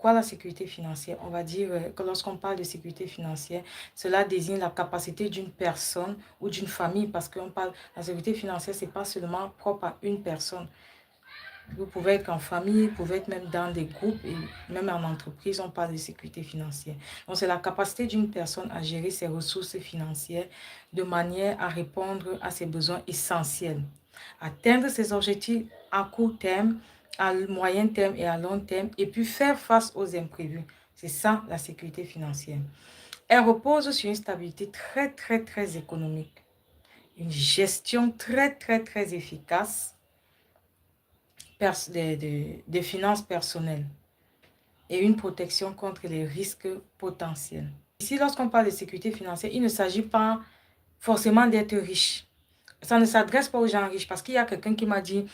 quoi la sécurité financière? On va dire que lorsqu'on parle de sécurité financière, cela désigne la capacité d'une personne ou d'une famille, parce qu'on parle, la sécurité financière, c'est pas seulement propre à une personne. Vous pouvez être en famille, vous pouvez être même dans des groupes et même en entreprise, on parle de sécurité financière. Donc, c'est la capacité d'une personne à gérer ses ressources financières de manière à répondre à ses besoins essentiels, atteindre ses objectifs à court terme, à moyen terme et à long terme, et puis faire face aux imprévus. C'est ça, la sécurité financière. Elle repose sur une stabilité très économique, une gestion très efficace des finances personnelles et une protection contre les risques potentiels. Ici, lorsqu'on parle de sécurité financière, il ne s'agit pas forcément d'être riche. Ça ne s'adresse pas aux gens riches, parce qu'il y a quelqu'un qui m'a dit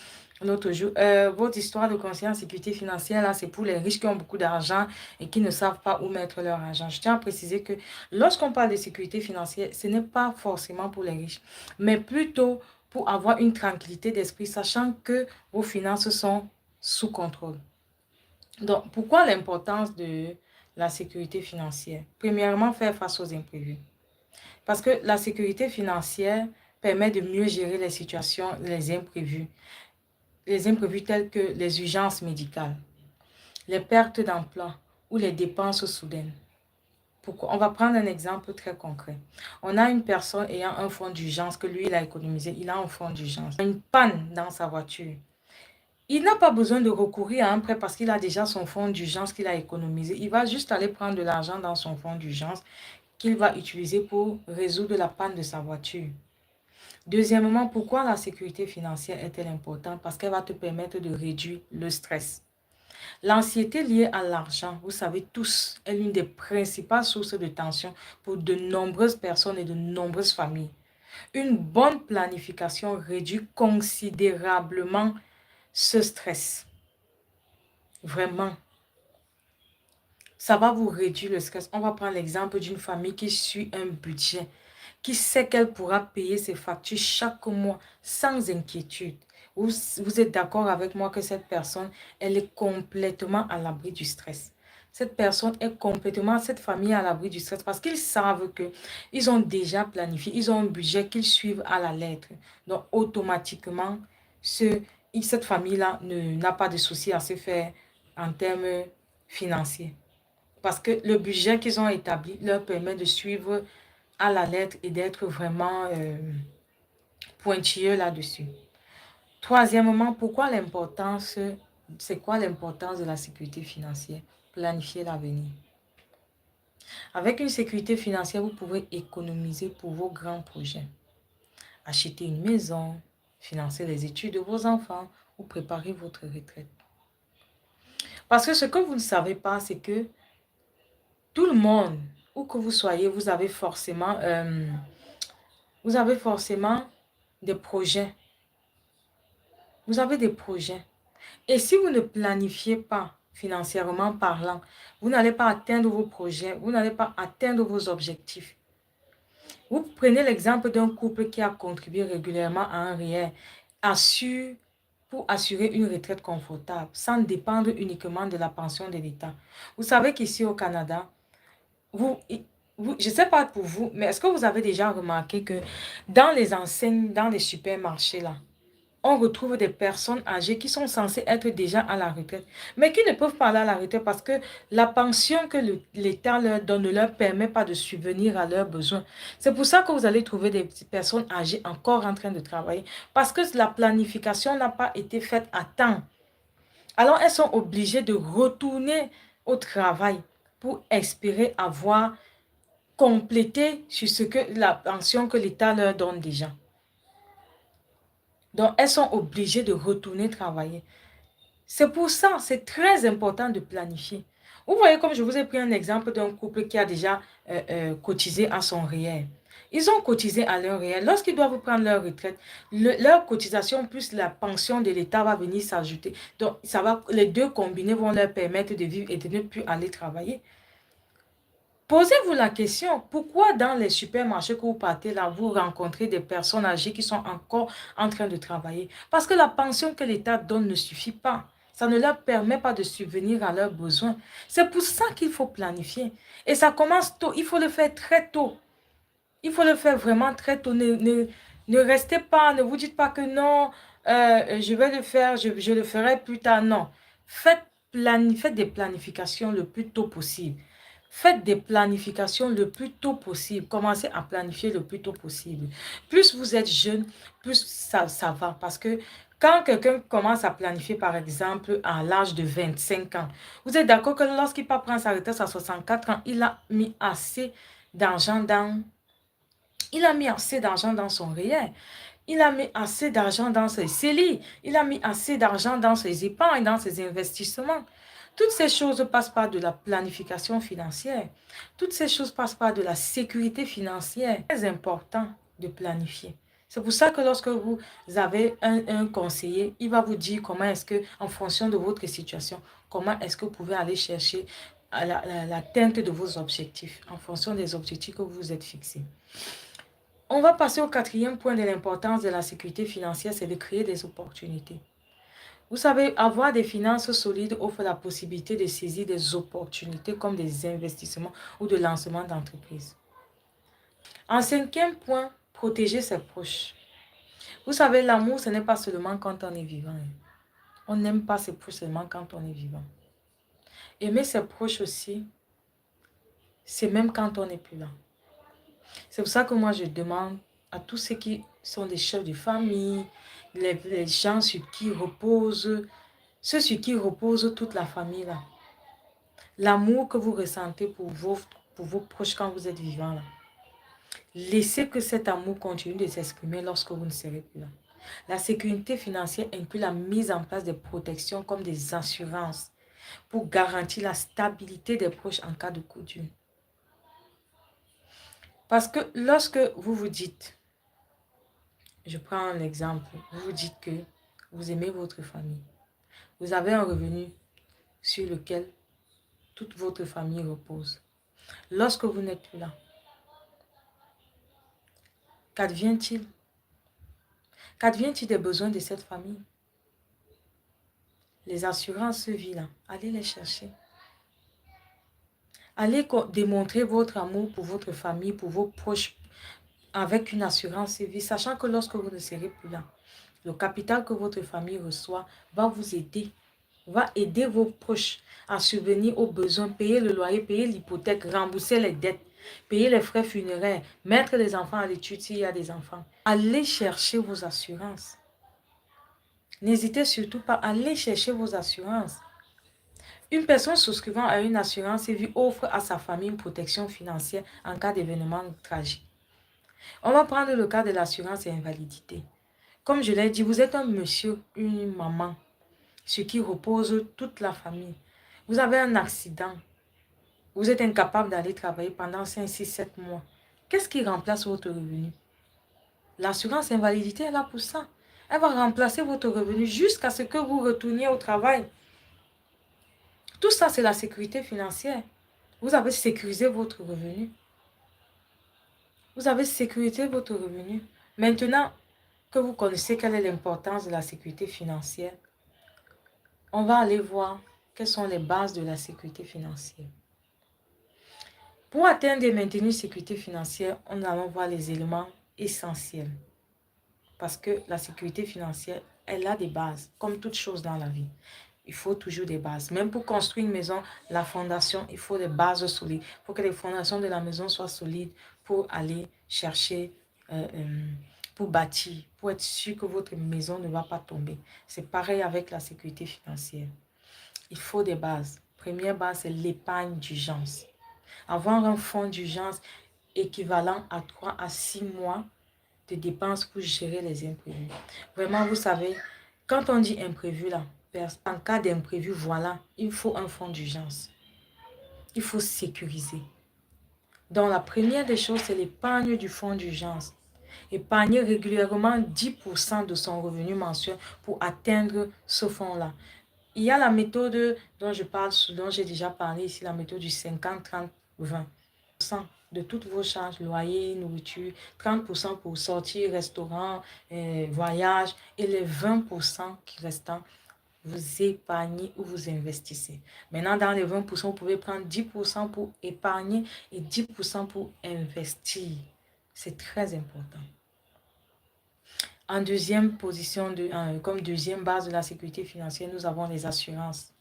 l'autre jour, votre histoire de conseiller en sécurité financière, là, c'est pour les riches qui ont beaucoup d'argent et qui ne savent pas où mettre leur argent. Je tiens à préciser que lorsqu'on parle de sécurité financière, ce n'est pas forcément pour les riches, mais plutôt pour avoir une tranquillité d'esprit, sachant que vos finances sont sous contrôle. Donc, pourquoi l'importance de la sécurité financière? Premièrement, faire face aux imprévus. Parce que la sécurité financière permet de mieux gérer les situations, les imprévus. Les imprévus tels que les urgences médicales, les pertes d'emploi ou les dépenses soudaines. Pourquoi? On va prendre un exemple très concret. On a une personne ayant un fonds d'urgence que lui, il a économisé. Il a un fonds d'urgence. Une panne dans sa voiture. Il n'a pas besoin de recourir à un prêt parce qu'il a déjà son fonds d'urgence qu'il a économisé. Il va juste aller prendre de l'argent dans son fonds d'urgence qu'il va utiliser pour résoudre la panne de sa voiture. Deuxièmement, pourquoi la sécurité financière est-elle importante? Parce qu'elle va te permettre de réduire le stress. L'anxiété liée à l'argent, vous savez tous, est l'une des principales sources de tension pour de nombreuses personnes et de nombreuses familles. Une bonne planification réduit considérablement ce stress. Vraiment. Ça va vous réduire le stress. On va prendre l'exemple d'une famille qui suit un budget, qui sait qu'elle pourra payer ses factures chaque mois sans inquiétude. Vous êtes d'accord avec moi que cette personne, elle est complètement à l'abri du stress. Cette personne est complètement, cette famille est à l'abri du stress parce qu'ils savent que ils ont déjà planifié, ils ont un budget qu'ils suivent à la lettre. Donc, automatiquement, cette famille-là n'a pas de souci à se faire en termes financiers. Parce que le budget qu'ils ont établi leur permet de suivre à la lettre et d'être vraiment pointilleux là-dessus. Troisièmement, c'est quoi l'importance de la sécurité financière? Planifier l'avenir. Avec une sécurité financière, vous pouvez économiser pour vos grands projets. Acheter une maison, financer les études de vos enfants ou préparer votre retraite. Parce que ce que vous ne savez pas, c'est que tout le monde, où que vous soyez, vous avez forcément des projets. Vous avez des projets. Et si vous ne planifiez pas financièrement parlant, vous n'allez pas atteindre vos projets, vous n'allez pas atteindre vos objectifs. Vous prenez l'exemple d'un couple qui a contribué régulièrement à un REER pour assurer une retraite confortable, sans dépendre uniquement de la pension de l'État. Vous savez qu'ici au Canada, je ne sais pas pour vous, mais est-ce que vous avez déjà remarqué que dans les enseignes, dans les supermarchés, là, on retrouve des personnes âgées qui sont censées être déjà à la retraite, mais qui ne peuvent pas aller à la retraite parce que la pension que l'État leur donne ne leur permet pas de subvenir à leurs besoins. C'est pour ça que vous allez trouver des personnes âgées encore en train de travailler, parce que la planification n'a pas été faite à temps. Alors, elles sont obligées de retourner au travail pour espérer avoir complété sur la pension que l'État leur donne déjà. Donc, elles sont obligées de retourner travailler. C'est pour ça, c'est très important de planifier. Vous voyez, comme je vous ai pris un exemple d'un couple qui a déjà cotisé à son REER. Ils ont cotisé à leur REER. Lorsqu'ils doivent prendre leur retraite, leur cotisation plus la pension de l'État va venir s'ajouter. Donc, les deux combinés vont leur permettre de vivre et de ne plus aller travailler. Posez-vous la question, pourquoi dans les supermarchés que vous partez là, vous rencontrez des personnes âgées qui sont encore en train de travailler? Parce que la pension que l'État donne ne suffit pas. Ça ne leur permet pas de subvenir à leurs besoins. C'est pour ça qu'il faut planifier. Et ça commence tôt. Il faut le faire très tôt. Il faut le faire vraiment très tôt. Ne restez pas, ne vous dites pas que non, je vais le faire, je le ferai plus tard. Non. Faites des planifications le plus tôt possible. Faites des planifications le plus tôt possible. Commencez à planifier le plus tôt possible. Plus vous êtes jeune, plus ça va. Parce que quand quelqu'un commence à planifier, par exemple, à l'âge de 25 ans, vous êtes d'accord que lorsqu'il part prendre sa retraite à 64 ans, il a mis assez d'argent dans... Il a mis assez d'argent dans son REER. Il a mis assez d'argent dans ses CELI. Il a mis assez d'argent dans ses épargnes, dans ses investissements. Toutes ces choses passent par de la planification financière. Toutes ces choses passent par de la sécurité financière. C'est très important de planifier. C'est pour ça que lorsque vous avez un conseiller, il va vous dire comment est-ce que, en fonction de votre situation, comment est-ce que vous pouvez aller chercher l'atteinte de vos objectifs, en fonction des objectifs que vous vous êtes fixés. On va passer au quatrième point de l'importance de la sécurité financière, c'est de créer des opportunités. Vous savez, avoir des finances solides offre la possibilité de saisir des opportunités comme des investissements ou de lancement d'entreprise. En cinquième point, protéger ses proches. Vous savez, l'amour, ce n'est pas seulement quand on est vivant. On n'aime pas ses proches seulement quand on est vivant. Aimer ses proches aussi, c'est même quand on n'est plus là. C'est pour ça que moi, je demande à tous ceux qui sont des chefs de famille, les gens sur qui reposent, ceux sur qui repose toute la famille là. L'amour que vous ressentez pour vos proches quand vous êtes vivant là. Laissez que cet amour continue de s'exprimer lorsque vous ne serez plus là. La sécurité financière inclut la mise en place des protections comme des assurances pour garantir la stabilité des proches en cas de coup dur. Parce que lorsque vous vous dites, je prends un exemple, vous vous dites que vous aimez votre famille. Vous avez un revenu sur lequel toute votre famille repose. Lorsque vous n'êtes plus là, qu'advient-il? Qu'advient-il des besoins de cette famille? Les assurances vie là, allez les chercher. Allez démontrer votre amour pour votre famille, pour vos proches, avec une assurance vie, sachant que lorsque vous ne serez plus là, le capital que votre famille reçoit va vous aider, va aider vos proches à subvenir aux besoins, payer le loyer, payer l'hypothèque, rembourser les dettes, payer les frais funéraires, mettre les enfants à l'étude s'il y a des enfants. Allez chercher vos assurances. N'hésitez surtout pas à aller chercher vos assurances. Une personne souscrivant à une assurance vie offre à sa famille une protection financière en cas d'événement tragique. On va prendre le cas de l'assurance et invalidité. Comme je l'ai dit, vous êtes un monsieur, une maman, sur qui repose toute la famille. Vous avez un accident. Vous êtes incapable d'aller travailler pendant 5, 6, 7 mois. Qu'est-ce qui remplace votre revenu? L'assurance invalidité est là pour ça. Elle va remplacer votre revenu jusqu'à ce que vous retourniez au travail. Tout ça, c'est la sécurité financière. Vous avez sécurisé votre revenu. Vous avez sécurisé votre revenu. Maintenant que vous connaissez quelle est l'importance de la sécurité financière, on va aller voir quelles sont les bases de la sécurité financière. Pour atteindre et maintenir une sécurité financière, on allons voir les éléments essentiels. Parce que la sécurité financière, elle a des bases, comme toute chose dans la vie. Il faut toujours des bases. Même pour construire une maison, la fondation, il faut des bases solides. Il faut que les fondations de la maison soient solides pour aller chercher, pour bâtir, pour être sûr que votre maison ne va pas tomber. C'est pareil avec la sécurité financière. Il faut des bases. Première base, c'est l'épargne d'urgence. Avoir un fonds d'urgence équivalent à 3 à 6 mois de dépenses pour gérer les imprévus. Vraiment, vous savez, quand on dit imprévu là, en cas d'imprévu, voilà, il faut un fonds d'urgence. Il faut sécuriser. Donc, la première des choses, c'est l'épargne du fonds d'urgence. Épargner régulièrement 10% de son revenu mensuel pour atteindre ce fonds-là. Il y a la méthode dont je parle, dont j'ai déjà parlé ici, la méthode du 50-30-20%. De toutes vos charges, loyer, nourriture, 30% pour sortir, restaurant, voyage, et les 20% qui restent vous épargnez ou vous investissez. Maintenant, dans les 20%, vous pouvez prendre 10% pour épargner et 10% pour investir. C'est très important. En deuxième position, comme deuxième base de la sécurité financière, nous avons les assurances.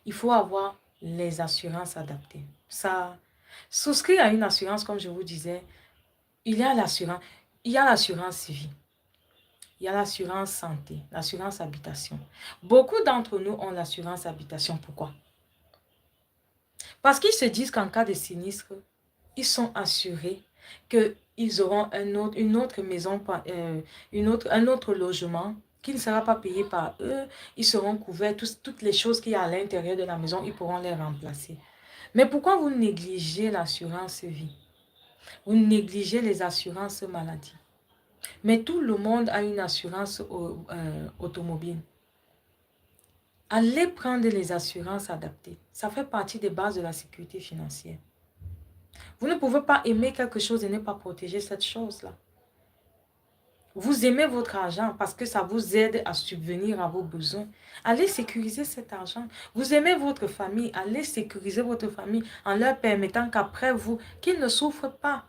Il faut avoir les assurances adaptées. Ça, souscrire à une assurance, comme je vous disais, il y a l'assurance vie. Il y a l'assurance santé, l'assurance habitation. Beaucoup d'entre nous ont l'assurance habitation. Pourquoi? Parce qu'ils se disent qu'en cas de sinistre, ils sont assurés qu'ils auront une autre maison, un autre logement qui ne sera pas payé par eux. Ils seront couverts, toutes les choses qu'il y a à l'intérieur de la maison, ils pourront les remplacer. Mais pourquoi vous négligez l'assurance vie? Vous négligez les assurances maladie. Mais tout le monde a une assurance automobile. Allez prendre les assurances adaptées. Ça fait partie des bases de la sécurité financière. Vous ne pouvez pas aimer quelque chose et ne pas protéger cette chose-là. Vous aimez votre argent parce que ça vous aide à subvenir à vos besoins. Allez sécuriser cet argent. Vous aimez votre famille. Allez sécuriser votre famille en leur permettant qu'après vous, qu'ils ne souffrent pas.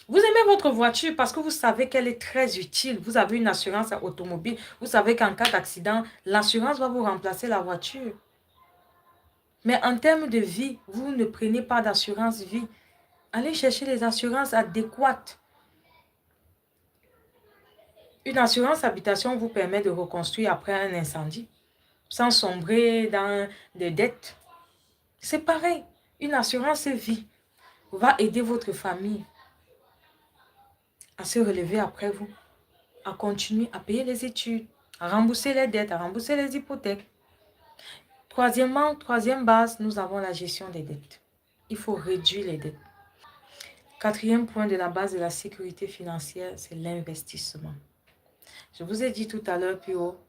Vous aimez votre voiture parce que vous savez qu'elle est très utile. Vous avez une assurance automobile. Vous savez qu'en cas d'accident, l'assurance va vous remplacer la voiture. Mais en termes de vie, vous ne prenez pas d'assurance vie. Allez chercher les assurances adéquates. Une assurance habitation vous permet de reconstruire après un incendie, sans sombrer dans des dettes. C'est pareil. Une assurance vie va aider votre famille à se relever après vous, à continuer à payer les études, à rembourser les dettes, à rembourser les hypothèques. Troisièmement, troisième base, nous avons la gestion des dettes. Il faut réduire les dettes. Quatrième point de la base de la sécurité financière, c'est l'investissement. Je vous ai dit tout à l'heure plus haut,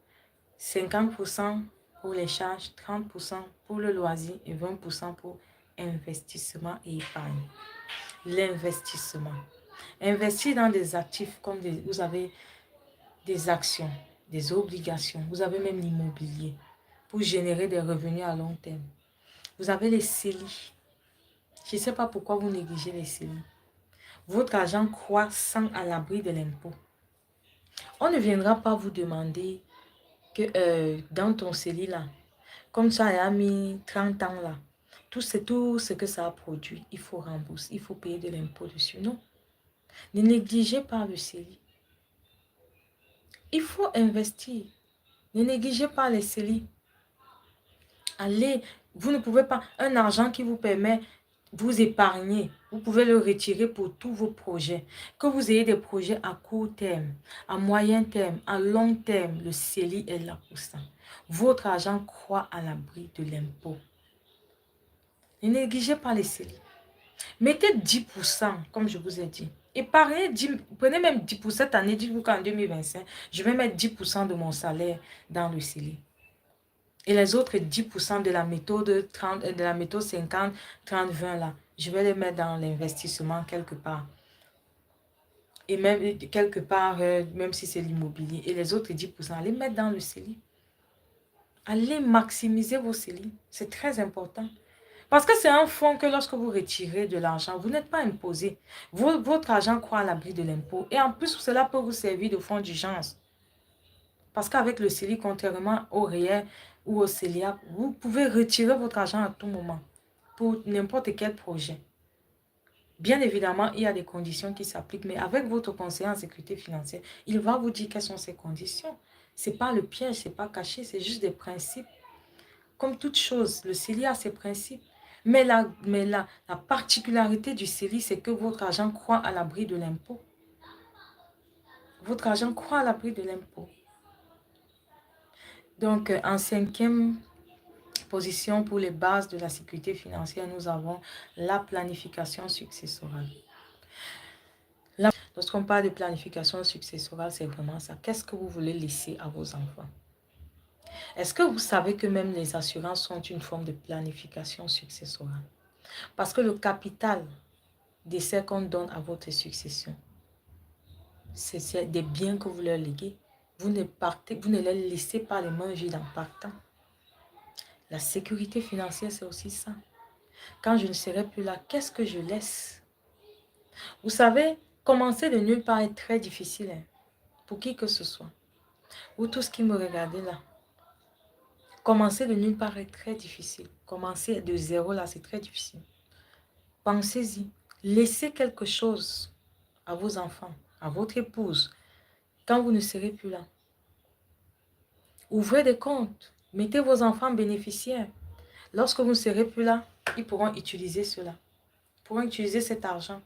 50% pour les charges, 30% pour le loisir et 20% pour investissement et épargne. L'investissement. Investir dans des actifs comme vous avez des actions, des obligations, vous avez même l'immobilier pour générer des revenus à long terme. Vous avez les CELI. Je ne sais pas pourquoi vous négligez les CELI. Votre argent croissant à l'abri de l'impôt. On ne viendra pas vous demander que dans ton CELI là, comme ça a mis 30 ans là, tout ce que ça a produit, il faut rembourser, il faut payer de l'impôt dessus. Non. Ne négligez pas le CELI. Il faut investir. Ne négligez pas les CELI. Allez, vous ne pouvez pas, un argent qui vous permet vous épargner, vous pouvez le retirer pour tous vos projets. Que vous ayez des projets à court terme, à moyen terme, à long terme, le CELI est là pour ça. Votre argent croît à l'abri de l'impôt. Ne négligez pas les CELI. Mettez 10%, comme je vous ai dit. Épargnez, prenez même 10% pour cette année. Dites-vous qu'en 2025, je vais mettre 10% de mon salaire dans le CELI. Et les autres 10% de la méthode 30, de la méthode 50, 30, 20 là, je vais les mettre dans l'investissement quelque part. Et même quelque part, même si c'est l'immobilier. Et les autres 10%, allez mettre dans le CELI. Allez maximiser vos CELI. C'est très important. Parce que c'est un fonds que lorsque vous retirez de l'argent, vous n'êtes pas imposé. Votre argent croît à l'abri de l'impôt. Et en plus, cela peut vous servir de fonds d'urgence. Parce qu'avec le CELI, contrairement au REER ou au CELIAC, vous pouvez retirer votre argent à tout moment pour n'importe quel projet. Bien évidemment, il y a des conditions qui s'appliquent, mais avec votre conseiller en sécurité financière, il va vous dire quelles sont ces conditions. Ce n'est pas le piège, ce n'est pas caché, c'est juste des principes. Comme toute chose, le CELI a ses principes. Mais la particularité du CELI, c'est que votre argent croît à l'abri de l'impôt. Votre argent croît à l'abri de l'impôt. Donc, en cinquième position pour les bases de la sécurité financière, nous avons la planification successorale. Lorsqu'on parle de planification successorale, c'est vraiment ça. Qu'est-ce que vous voulez laisser à vos enfants? Est-ce que vous savez que même les assurances sont une forme de planification successorale? Parce que le capital décès qu'on donne à votre succession, c'est des biens que vous leur léguez. Vous ne partez, vous ne les laissez pas les mains vides en partant. La sécurité financière, c'est aussi ça. Quand je ne serai plus là, qu'est-ce que je laisse? Vous savez, commencer de nulle part est très difficile, hein, pour qui que ce soit. Ou tout ce qui me regardait là. Commencer de nulle part est très difficile. Commencer de zéro là, c'est très difficile. Pensez-y. Laissez quelque chose à vos enfants, à votre épouse, quand vous ne serez plus là. Ouvrez des comptes. Mettez vos enfants bénéficiaires. Lorsque vous ne serez plus là, ils pourront utiliser cela. Ils pourront utiliser cet argent.